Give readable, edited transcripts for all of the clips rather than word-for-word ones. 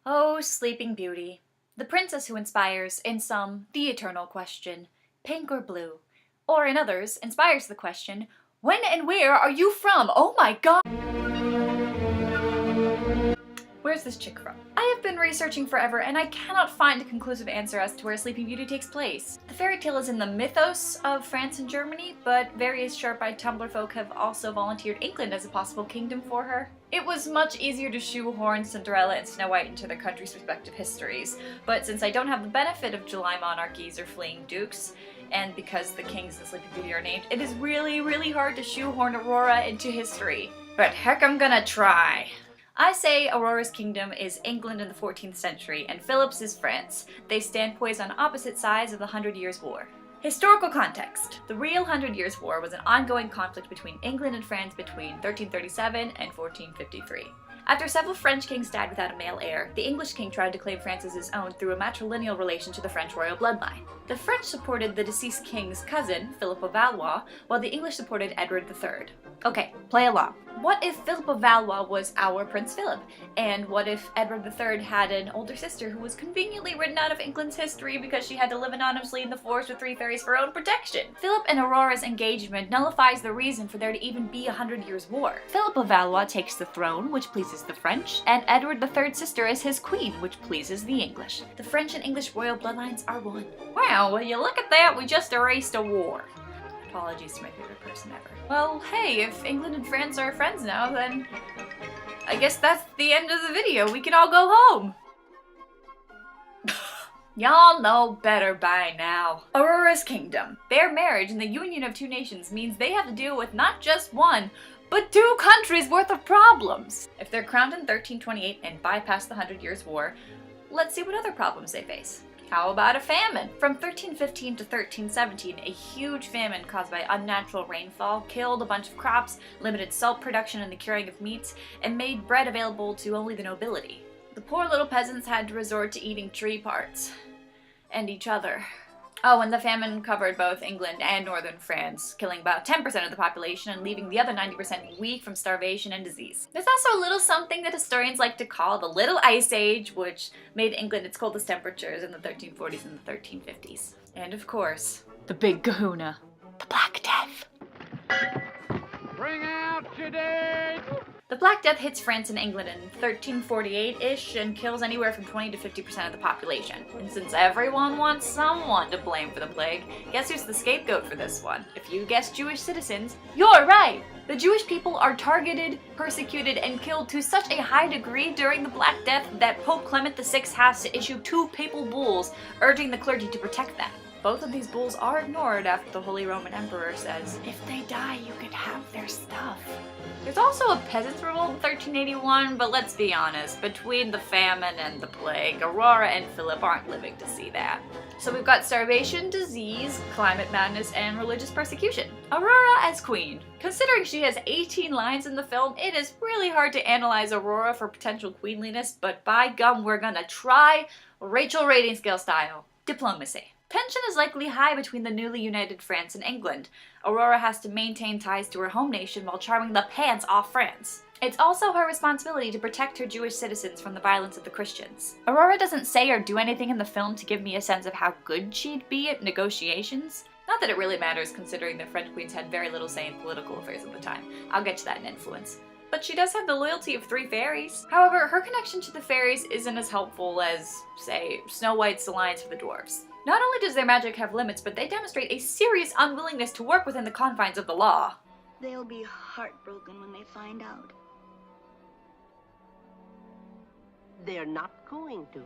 Oh, Sleeping Beauty, the princess who inspires, in some, the eternal question, pink or blue, or in others, inspires the question, when and where are you from? Oh my god! Where's this chick from? I have been researching forever and I cannot find a conclusive answer as to where Sleeping Beauty takes place. The fairy tale is in the mythos of France and Germany, but various sharp-eyed Tumblr folk have also volunteered England as a possible kingdom for her. It was much easier to shoehorn Cinderella and Snow White into their country's respective histories, but since I don't have the benefit of July monarchies or fleeing dukes, and because the kings in Sleeping Beauty are named, it is really hard to shoehorn Aurora into history. But heck, I'm gonna try. I say Aurora's kingdom is England in the 14th century, and Philip's is France. They stand poised on opposite sides of the 100 Years' War. Historical context. The real 100 Years' War was an ongoing conflict between England and France between 1337 and 1453. After several French kings died without a male heir, the English king tried to claim France as his own through a matrilineal relation to the French royal bloodline. The French supported the deceased king's cousin, Philip of Valois, while the English supported Edward III. Okay, play along. What if Philip of Valois was our Prince Philip? And what if Edward III had an older sister who was conveniently written out of England's history because she had to live anonymously in the forest with 3 fairies for her own protection? Philip and Aurora's engagement nullifies the reason for there to even be a 100 Years' War. Philip of Valois takes the throne, which pleases the French, and Edward III's sister is his queen, which pleases the English. The French and English royal bloodlines are one. Wow, will you look at that, we just erased a war. Apologies to my favorite person ever. Well, hey, if England and France are friends now, then I guess that's the end of the video. We can all go home. Y'all know better by now. Aurora's kingdom. Their marriage and the union of 2 nations means they have to deal with not just one, but 2 countries worth of problems. If they're crowned in 1328 and bypass the 100 Years' War, let's see what other problems they face. How about a famine? From 1315 to 1317, a huge famine caused by unnatural rainfall killed a bunch of crops, limited salt production and the curing of meats, and made bread available to only the nobility. The poor little peasants had to resort to eating tree parts. And each other. Oh, and the famine covered both England and northern France, killing about 10% of the population and leaving the other 90% weak from starvation and disease. There's also a little something that historians like to call the Little Ice Age, which made England its coldest temperatures in the 1340s and the 1350s. And of course, the big kahuna, the Black Death. Bring out your dead! The Black Death hits France and England in 1348-ish and kills anywhere from 20 to 50% of the population. And since everyone wants someone to blame for the plague, guess who's the scapegoat for this one? If you guessed Jewish citizens, you're right! The Jewish people are targeted, persecuted, and killed to such a high degree during the Black Death that Pope Clement VI has to issue 2 papal bulls urging the clergy to protect them. Both of these bulls are ignored after the Holy Roman Emperor says, if they die, you can have their stuff. There's also a peasants' revolt in 1381, but let's be honest, between the famine and the plague, Aurora and Philip aren't living to see that. So we've got starvation, disease, climate madness, and religious persecution. Aurora as queen. Considering she has 18 lines in the film, it is really hard to analyze Aurora for potential queenliness, but by gum, we're gonna try Rachel rating scale style. Diplomacy. Tension is likely high between the newly united France and England. Aurora has to maintain ties to her home nation while charming the pants off France. It's also her responsibility to protect her Jewish citizens from the violence of the Christians. Aurora doesn't say or do anything in the film to give me a sense of how good she'd be at negotiations. Not that it really matters considering the French queens had very little say in political affairs at the time. I'll get to that in influence. But she does have the loyalty of 3 fairies. However, her connection to the fairies isn't as helpful as, say, Snow White's alliance with the dwarves. Not only does their magic have limits, but they demonstrate a serious unwillingness to work within the confines of the law. They'll be heartbroken when they find out. They're not going to.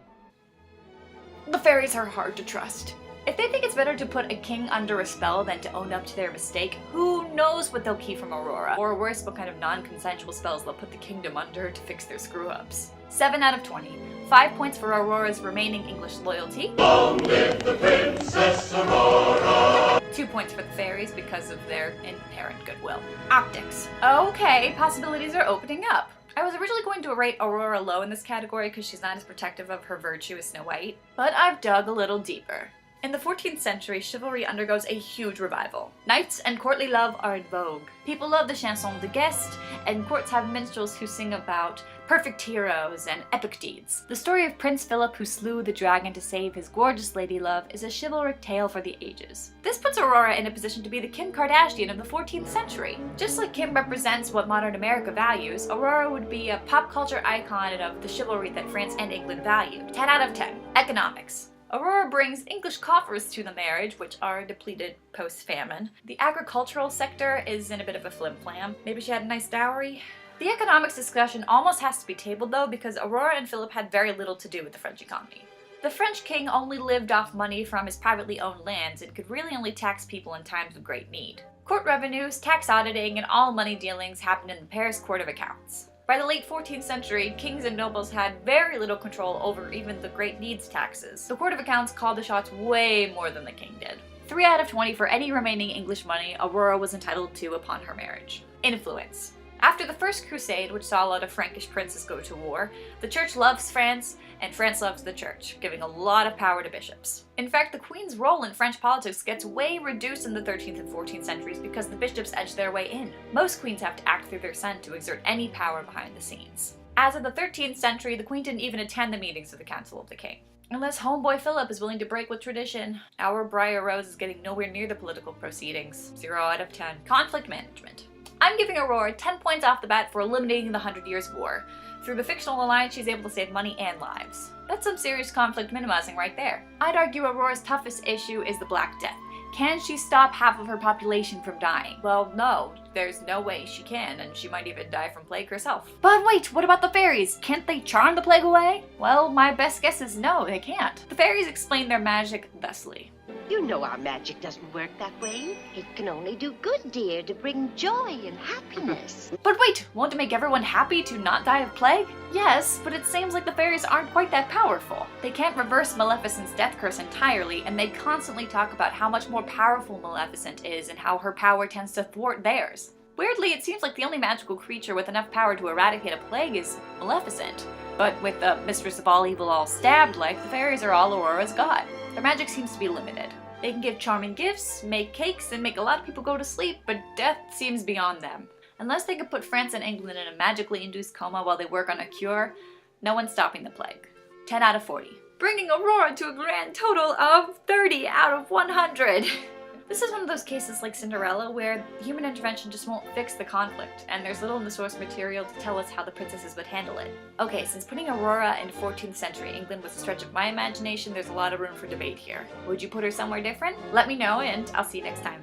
The fairies are hard to trust. If they think it's better to put a king under a spell than to own up to their mistake, who knows what they'll keep from Aurora? Or worse, what kind of non-consensual spells they'll put the kingdom under to fix their screw-ups. 7 out of 20. 5 points for Aurora's remaining English loyalty. Long live the Princess Aurora! 2 points for the fairies because of their inherent goodwill. Optics. Okay, possibilities are opening up. I was originally going to rate Aurora low in this category because she's not as protective of her virtue as Snow White, but I've dug a little deeper. In the 14th century, chivalry undergoes a huge revival. Knights and courtly love are in vogue. People love the chanson de geste, and courts have minstrels who sing about perfect heroes, and epic deeds. The story of Prince Philip who slew the dragon to save his gorgeous ladylove is a chivalric tale for the ages. This puts Aurora in a position to be the Kim Kardashian of the 14th century. Just like Kim represents what modern America values, Aurora would be a pop culture icon of the chivalry that France and England valued. 10 out of 10. Economics. Aurora brings English coffers to the marriage, which are depleted post-famine. The agricultural sector is in a bit of a flim-flam. Maybe she had a nice dowry? The economics discussion almost has to be tabled though, because Aurora and Philip had very little to do with the French economy. The French king only lived off money from his privately owned lands and could really only tax people in times of great need. Court revenues, tax auditing, and all money dealings happened in the Paris Court of Accounts. By the late 14th century, kings and nobles had very little control over even the great needs taxes. The Court of Accounts called the shots way more than the king did. 3 out of 20 for any remaining English money Aurora was entitled to upon her marriage. Influence. After the First Crusade, which saw a lot of Frankish princes go to war, the church loves France, and France loves the church, giving a lot of power to bishops. In fact, the queen's role in French politics gets way reduced in the 13th and 14th centuries because the bishops edge their way in. Most queens have to act through their son to exert any power behind the scenes. As of the 13th century, the queen didn't even attend the meetings of the Council of the King. Unless homeboy Philip is willing to break with tradition, our Briar Rose is getting nowhere near the political proceedings. 0 out of 10. Conflict management. I'm giving Aurora 10 points off the bat for eliminating the 100 Years' War. Through the fictional alliance, she's able to save money and lives. That's some serious conflict minimizing right there. I'd argue Aurora's toughest issue is the Black Death. Can she stop half of her population from dying? Well, no. There's no way she can, and she might even die from plague herself. But wait, what about the fairies? Can't they charm the plague away? Well, my best guess is no, they can't. The fairies explain their magic thusly. You know our magic doesn't work that way. It can only do good, dear, to bring joy and happiness. But wait, won't it make everyone happy to not die of plague? Yes, but it seems like the fairies aren't quite that powerful. They can't reverse Maleficent's death curse entirely, and they constantly talk about how much more powerful Maleficent is and how her power tends to thwart theirs. Weirdly, it seems like the only magical creature with enough power to eradicate a plague is Maleficent. But with the Mistress of All Evil all stabbed like, the fairies are all Aurora's god. Their magic seems to be limited. They can give charming gifts, make cakes, and make a lot of people go to sleep, but death seems beyond them. Unless they could put France and England in a magically induced coma while they work on a cure, no one's stopping the plague. 10 out of 40. Bringing Aurora to a grand total of 30 out of 100. This is one of those cases like Cinderella where human intervention just won't fix the conflict, and there's little in the source material to tell us how the princesses would handle it. Okay, since putting Aurora in 14th century England was a stretch of my imagination, there's a lot of room for debate here. Would you put her somewhere different? Let me know, and I'll see you next time.